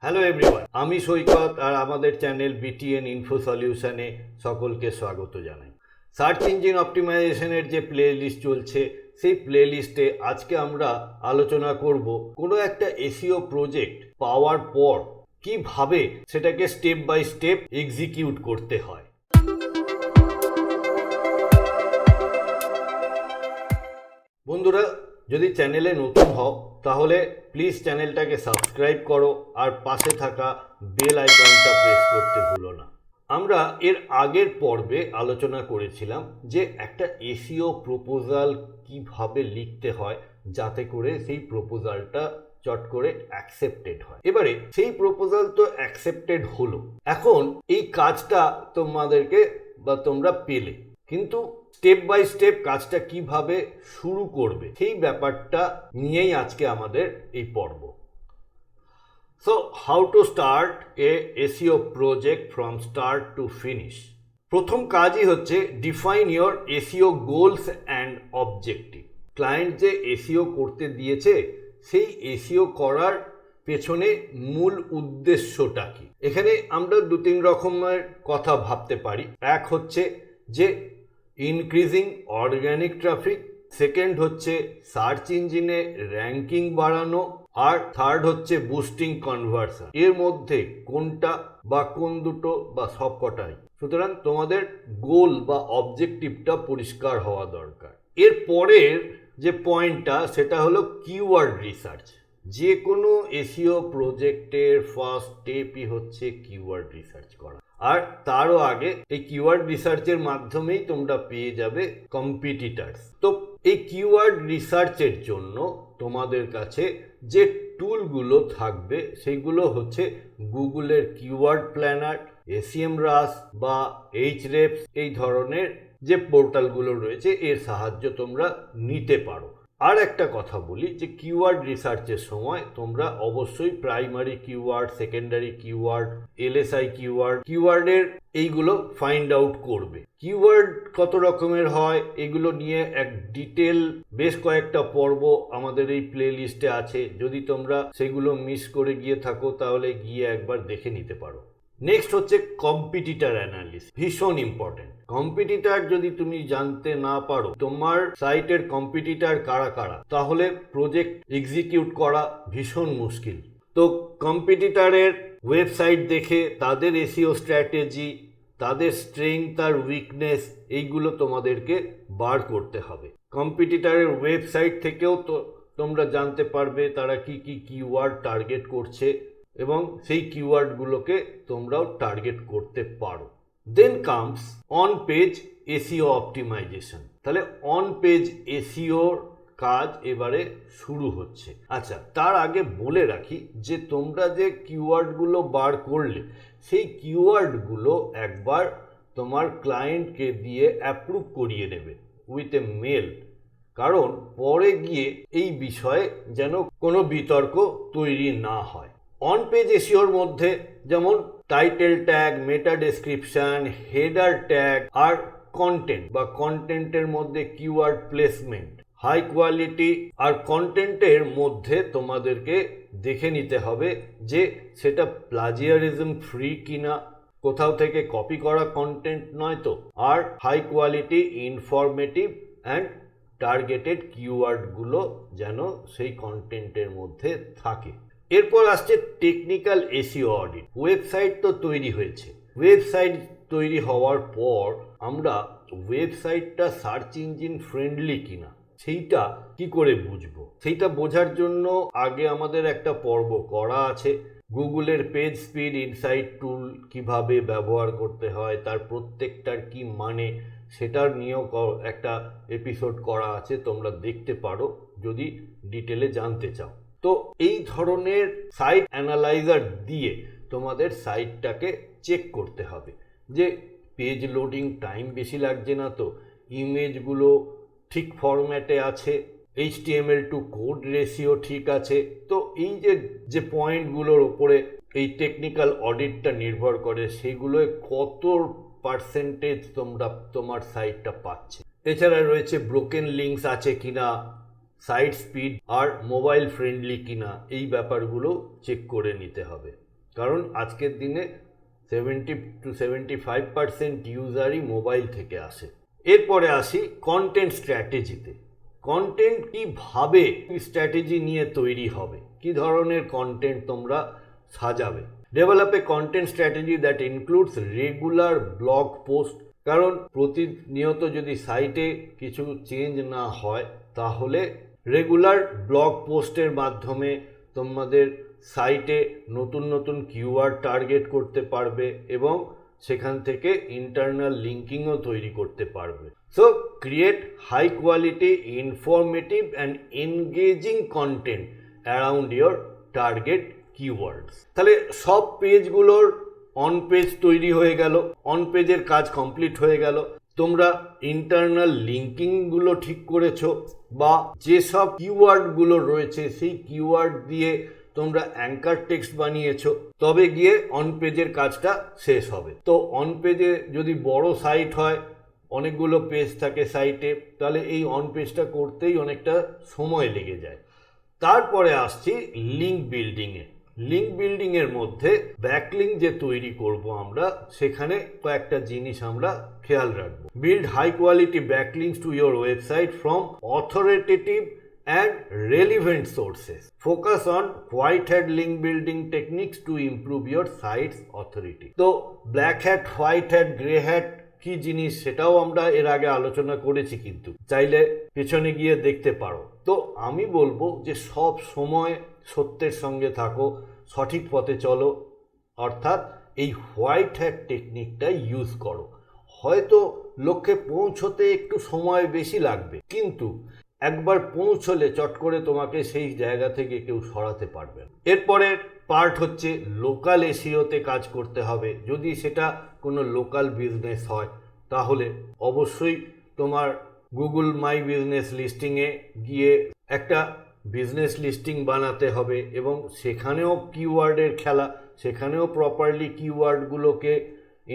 Hello everyone, আমি সৈকত আর আমাদের channel BTN ইনফোসলিউশনে সকলকে স্বাগত জানাই। সার্চ ইঞ্জিন অপটিমাইজেশনের যে প্লেলিস্ট চলছে সেই প্লেলিস্টে আজকে আমরা আলোচনা করব কোনো একটা SEO প্রজেক্ট পাওয়ার পর কিভাবে সেটাকে স্টেপ বাই স্টেপ এক্সিকিউট করতে হয়। বন্ধুরা, যদি চ্যানেলে নতুন হও তাহলে প্লিজ চ্যানেলটাকে সাবস্ক্রাইব করো আর পাশে থাকা বেল আইকনটা প্রেস করতে ভুলো না। আমরা এর আগের পর্বে আলোচনা করেছিলাম যে একটা SEO প্রপোজাল কিভাবে লিখতে হয় যাতে করে সেই প্রপোজালটা চট করে অ্যাকসেপ্টেড হয়। এবারে সেই প্রপোজাল তো অ্যাকসেপ্টেড হলো, এখন এই কাজটা তোমাদেরকে বা তোমরা পেলে, কিন্তু স্টেপ বাই স্টেপ কাজটা কিভাবে শুরু করবে সেই ব্যাপারটা নিয়েই আজকে আমাদের এই পর্ব। So how to start A SEO project from start to finish. প্রথম কাজই হচ্ছে define your SEO goals and objective. Client যে SEO করতে দিয়েছে সেই SEO করার পেছনে মূল উদ্দেশ্যটা কি। এখানে আমরা দু তিন রকমের কথা ভাবতে পারি। এক হচ্ছে যে ইনক্রিজিং অর্গানিক ট্রাফিক, সেকেন্ড হচ্ছে সার্চ ইঞ্জিনে র্যাঙ্কিং বাড়ানো, আর থার্ড হচ্ছে বুস্টিং কনভার্সন। এর মধ্যে কোনটা বা কোন দুটো বা সব কটাই। সুতরাং তোমাদের গোল বা অবজেক্টিভটা পরিষ্কার হওয়া দরকার। এর পরের যে পয়েন্টটা সেটা হলো কিওয়ার্ড রিসার্চ। যে কোনো SEO প্রজেক্টের ফার্স্ট স্টেপই হচ্ছে কিওয়ার্ড রিসার্চ করা, আর তারও আগে এই কিওয়ার্ড রিসার্চের মাধ্যমেই তোমরা পেয়ে যাবে কম্পিটিটার্স। তো এই কিওয়ার্ড রিসার্চের জন্য তোমাদের কাছে যে টুলগুলো থাকবে সেগুলো হচ্ছে গুগলের কিওয়ার্ড প্ল্যানার, SEMrush বা Hrefs, এই ধরনের যে পোর্টালগুলো রয়েছে এর সাহায্য তোমরা নিতে পারো। আর একটা কথা বলি যে কিওয়ার্ড রিসার্চের সময় তোমরা অবশ্যই primary keyword, secondary keyword, LSI কিওয়ার্ডের এইগুলো ফাইন্ড আউট করবে। কিওয়ার্ড কত রকমের হয় এগুলো নিয়ে এক ডিটেল বেশ কয়েকটা পর্ব আমাদের এই প্লে লিস্টে আছে। যদি তোমরা সেগুলো মিস করে গিয়ে থাকো তাহলে গিয়ে একবার দেখে নিতে পারো। নেক্সট হচ্ছে কম্পিটিটার অ্যানালিসিস, ভীষণ ইম্পর্টেন্ট। কম্পিটিটার যদি তুমি জানতে না পারো তোমার সাইটের কম্পিটিটার কারা কারা, তাহলে প্রজেক্ট এক্সিকিউট করা ভীষণ মুশকিল। তো কম্পিটিটারের ওয়েবসাইট দেখে তাদের SEO স্ট্র্যাটেজি, তাদের স্ট্রেংথ আর উইকনেস এইগুলো তোমাদেরকে বার করতে হবে। কম্পিটিটারের ওয়েবসাইট থেকেও তো তোমরা জানতে পারবে তারা কি কি কিওয়ার্ড টার্গেট করছে এবং সেই কিওয়ার্ডগুলোকে তোমরাও টার্গেট করতে পারো। Then comes on page SEO optimisation. তাহলে অন পেজ SEOর কাজ এবারে শুরু হচ্ছে। আচ্ছা, তার আগে বলে রাখি যে তোমরা যে কিওয়ার্ডগুলো বার করলে সেই কিওয়ার্ডগুলো একবার তোমার ক্লায়েন্টকে দিয়ে অ্যাপ্রুভ করিয়ে নেবে উইথ এ মেল, কারণ পরে গিয়ে এই বিষয়ে যেন কোনো বিতর্ক তৈরি না হয়। অন পেজ SEOর মধ্যে যেমন title tag, meta description, header tag আর কন্টেন্ট বা কন্টেন্টের মধ্যে কিওয়ার্ড প্লেসমেন্ট, হাই কোয়ালিটি আর কন্টেন্টের মধ্যে তোমাদেরকে দেখে নিতে হবে যে সেটা প্লাজিয়ারিজম ফ্রি কিনা, কোথাও থেকে কপি করা কন্টেন্ট নয় তো, আর high quality, informative and targeted কিওয়ার্ডগুলো যেন সেই কন্টেন্টের মধ্যে থাকে। এরপর আসছে টেকনিক্যাল SEO অডিট। ওয়েবসাইট তো তৈরি হয়েছে, ওয়েবসাইট তৈরি হওয়ার পর আমরা ওয়েবসাইটটা সার্চ ইঞ্জিন ফ্রেন্ডলি কিনা সেইটা কি করে বুঝবো, সেইটা বোঝার জন্য আগে আমাদের একটা পর্ব করা আছে। গুগলের পেজ স্পিড ইনসাইট টুল কিভাবে ব্যবহার করতে হয়, তার প্রত্যেকটার কি মানে, সেটার নিয়েও একটা এপিসোড করা আছে, তোমরা দেখতে পারো যদি ডিটেলে জানতে চাও। তো এই ধরনের সাইট অ্যানালাইজার দিয়ে তোমাদের সাইটটাকে চেক করতে হবে যে পেজ লোডিং টাইম বেশি লাগছে না তো, ইমেজগুলো ঠিক ফরম্যাটে আছে, HTML টু কোড রেশিও ঠিক আছে। তো এই যে পয়েন্টগুলোর ওপরে এই টেকনিক্যাল অডিটটা নির্ভর করে সেগুলোয় কত পার্সেন্টেজ তোমরা তোমার সাইটটা পাচ্ছে। এছাড়া রয়েছে ব্রোকেন লিঙ্কস আছে কিনা, সাইট স্পিড আর মোবাইল ফ্রেন্ডলি কিনা, এই ব্যাপারগুলো চেক করে নিতে হবে। কারণ আজকের দিনে 70-75% ইউজারই মোবাইল থেকে আসে। এরপরে আসি কন্টেন্ট স্ট্র্যাটেজিতে। কন্টেন্ট কীভাবে স্ট্র্যাটেজি নিয়ে তৈরি হবে, কি ধরনের কন্টেন্ট তোমরা সাজাবে। Develop a content strategy that includes regular blog post, কারণ প্রতিনিয়ত যদি সাইটে কিছু চেঞ্জ না হয় তাহলে রেগুলার ব্লগ পোস্টের মাধ্যমে তোমাদের সাইটে নতুন নতুন কিওয়ার্ড টার্গেট করতে পারবে এবং সেখান থেকে ইন্টারনাল লিঙ্কিংও তৈরি করতে পারবে। So create high quality informative and engaging content around your target keywords. তাহলে সব পেজগুলোর অন পেজ তৈরি হয়ে গেল, অন পেজের কাজ কমপ্লিট হয়ে গেল। তোমরা ইন্টারনাল লিঙ্কিংগুলো ঠিক করেছো বা যেসব কিওয়ার্ডগুলো রয়েছে সেই কিওয়ার্ড দিয়ে তোমরা অ্যাঙ্কার টেক্সট বানিয়েছো, তবে গিয়ে অন পেজের কাজটা শেষ হবে। তো অন পেজে যদি বড় সাইট হয়, অনেকগুলো পেজ থাকে সাইটে, তাহলে এই অন পেজটা করতেই অনেকটা সময় লেগে যায়। তারপরে আসছি লিঙ্ক বিল্ডিংয়ে। লিঙ্ক বিল্ডিংয়ের মধ্যে ব্যাকলিঙ্ক যে তৈরি করব আমরা, সেখানে কয়েকটা জিনিস আমরা খেয়াল রাখবো। Build high quality backlinks to your website from authoritative and relevant sources. Focus on white hat link building techniques to improve your site's authority. তো black hat, white hat, grey hat কি জিনিস সেটাও আমরা এর আগে আলোচনা করেছি, কিন্তু চাইলে পেছনে গিয়ে দেখতে পারো। তো আমি বলবো যে সব সময় সত্যের সঙ্গে থাকো, সঠিক পথে চলো, অর্থাৎ এই হোয়াইট হ্যাট টেকনিকটা ইউজ করো। হয়তো লক্ষ্যে পৌঁছতে একটু সময় বেশি লাগবে, কিন্তু একবার পৌঁছলে চট করে তোমাকে সেই জায়গা থেকে কেউ সরাতে পারবে না। এরপরের পার্ট হচ্ছে লোকাল এসইওতে কাজ করতে হবে। যদি সেটা কোনো লোকাল বিজনেস হয় তাহলে অবশ্যই তোমার গুগল মাই বিজনেস লিস্টিংয়ে গিয়ে একটা বিজনেস লিস্টিং বানাতে হবে এবং সেখানেও কিওয়ার্ডের খেলা, সেখানেও প্রপারলি কিওয়ার্ডগুলোকে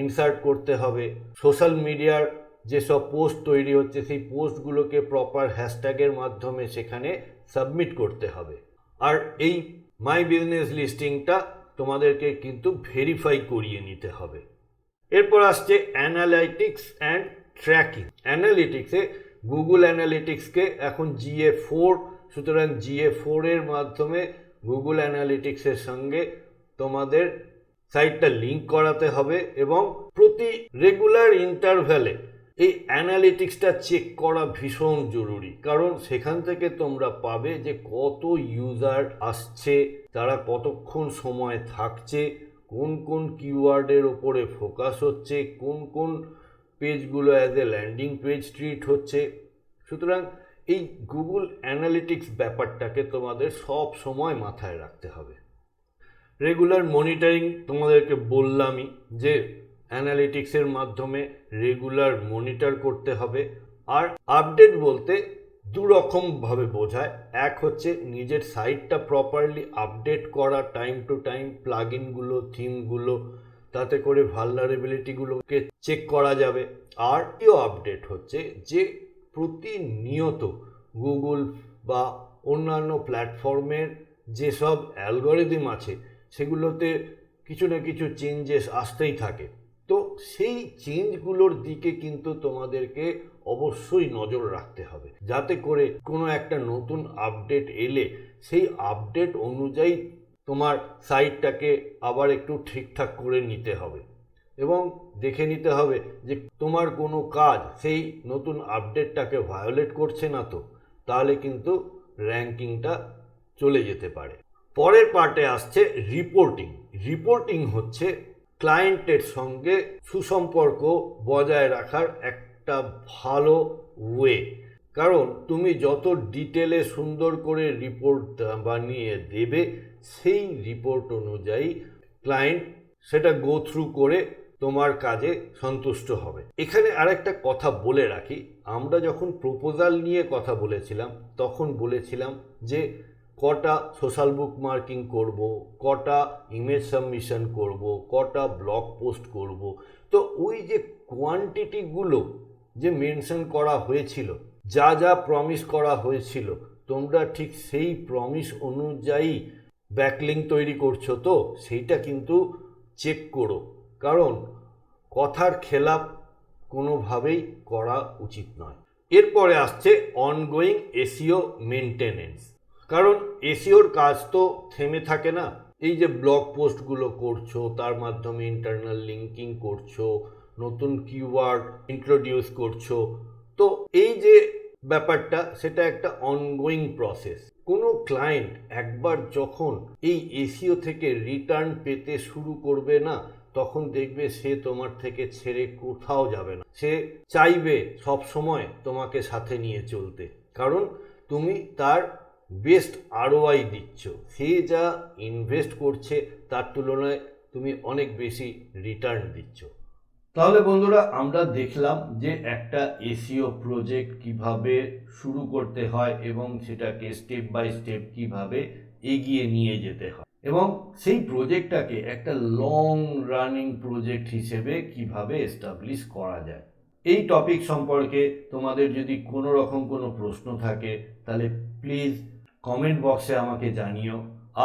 ইনসার্ট করতে হবে। সোশ্যাল মিডিয়ার যেসব পোস্ট তৈরি হচ্ছে সেই পোস্টগুলোকে প্রপার হ্যাশট্যাগের মাধ্যমে সেখানে সাবমিট করতে হবে। আর এই মাই বিজনেস লিস্টিংটা তোমাদেরকে কিন্তু ভেরিফাই করিয়ে নিতে হবে। এরপর আসছে অ্যানালাইটিক্স অ্যান্ড ট্র্যাকিং। অ্যানালিটিক্সে গুগল অ্যানালিটিক্সকে এখন GA4, সুতরাং GA4 এর মাধ্যমে গুগল অ্যানালিটিক্সের সঙ্গে তোমাদের সাইটটা লিঙ্ক করাতে হবে এবং প্রতি রেগুলার ইন্টারভ্যালে এই অ্যানালিটিক্সটা চেক করা ভীষণ জরুরি, কারণ সেখান থেকে তোমরা পাবে যে কত ইউজার আসছে, তারা কতক্ষণ সময় থাকছে, কোন কোন কিওয়ার্ডের ওপরে ফোকাস হচ্ছে, কোন কোন পেজগুলো as a landing page treat হচ্ছে। সুতরাং এই গুগল অ্যানালিটিক্স ব্যাপারটাকে তোমাদের সব সময় মাথায় রাখতে হবে। রেগুলার মনিটরিং তোমাদেরকে বললামই যে অ্যানালিটিক্সের মাধ্যমে রেগুলার মনিটর করতে হবে। আর আপডেট বলতে দুরকমভাবে বোঝায়। এক হচ্ছে নিজের সাইটটা প্রপারলি আপডেট করা টাইম টু টাইম, প্লাগইনগুলো, থিমগুলো, তাতে করে ভালনারেবিলিটিগুলোকে চেক করা যাবে। আর দ্বিতীয় আপডেট হচ্ছে যে প্রতিনিয়ত গুগল বা অন্যান্য প্ল্যাটফর্মের যেসব অ্যালগরিদম আছে সেগুলোতে কিছু না কিছু চেঞ্জেস আসতেই থাকে। তো সেই চেঞ্জগুলোর দিকে কিন্তু তোমাদেরকে অবশ্যই নজর রাখতে হবে, যাতে করে কোনো একটা নতুন আপডেট এলে সেই আপডেট অনুযায়ী তোমার সাইটটাকে আবার একটু ঠিকঠাক করে নিতে হবে এবং দেখে নিতে হবে যে তোমার কোনো কাজ সেই নতুন আপডেটটাকে ভায়োলেট করছে না, তো তাহলে কিন্তু র্যাঙ্কিংটা চলে যেতে পারে। পরের পার্টে আসছে রিপোর্টিং। রিপোর্টিং হচ্ছে ক্লায়েন্টের সঙ্গে সুসম্পর্ক বজায় রাখার একটা ভালো ওয়ে, কারণ তুমি যত ডিটেলে সুন্দর করে রিপোর্ট বানিয়ে দেবে সেই রিপোর্ট অনুযায়ী ক্লায়েন্ট সেটা গো থ্রু করে তোমার কাজে সন্তুষ্ট হবে। এখানে আরেকটা কথা বলে রাখি, আমরা যখন প্রপোজাল নিয়ে কথা বলেছিলাম তখন বলেছিলাম যে কটা সোশ্যাল বুক মার্কিং করব, কটা ইমেজ সাবমিশন করব, কটা ব্লগ পোস্ট করব। তো ওই যে কোয়ান্টিটিগুলো যে মেনশন করা হয়েছিল, যা যা প্রমিস করা হয়েছিল, তোমরা ঠিক সেই প্রমিস অনুযায়ী ব্যাকলিঙ্ক তৈরি করছো তো সেইটা কিন্তু চেক করো, কারণ কথার খেলাপ কোনোভাবেই করা উচিত নয়। এরপরে আসছে অনগোয়িং এসইও মেনটেনেন্স, কারণ এসইওর কাজ তো থেমে থাকে না। এই যে ব্লগ পোস্টগুলো করছো, তার মাধ্যমে ইন্টারনাল লিঙ্কিং করছো, নতুন কিওয়ার্ড ইন্ট্রোডিউস করছো, তো এই যে ব্যাপারটা সেটা একটা অনগোয়িং প্রসেস। কোনো ক্লায়েন্ট একবার যখন এই এসইও থেকে রিটার্ন পেতে শুরু করবে না, তখন দেখবে সে তোমার থেকে ছেড়ে কোথাও যাবে না, সে চাইবে সব সময় তোমাকে সাথে নিয়ে চলতে, কারণ তুমি তার বেস্ট আরওআই দিচ্ছ। সে যা ইনভেস্ট করছে তার তুলনায় তুমি অনেক বেশি রিটার্ন দিচ্ছ। তাহলে বন্ধুরা, আমরা দেখলাম যে একটা এসইও প্রজেক্ট কিভাবে শুরু করতে হয় এবং সেটাকে স্টেপ বাই স্টেপ কিভাবে এগিয়ে নিয়ে যেতে হয়, এবং সেই প্রজেক্টটাকে একটা লং রানিং প্রজেক্ট হিসেবে কিভাবে এস্টাবলিশ করা যায়। এই টপিক সম্পর্কে তোমাদের যদি কোনো রকম কোনো প্রশ্ন থাকে তাহলে প্লিজ কমেন্ট বক্সে আমাকে জানিও।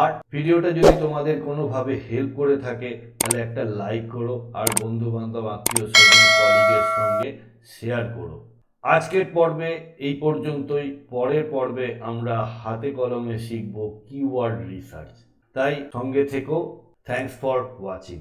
আর ভিডিওটা যদি তোমাদের কোনোভাবে হেল্প করে থাকে তাহলে একটা লাইক করো, আর বন্ধু বান্ধব আত্মীয় স্বজন কলিগের সঙ্গে শেয়ার করো। আজকের পর্বে এই পর্যন্তই। পরের পর্বে আমরা হাতে কলমে শিখব কিওয়ার্ড রিসার্চ। তাই সঙ্গে থেকো। Thanks for watching.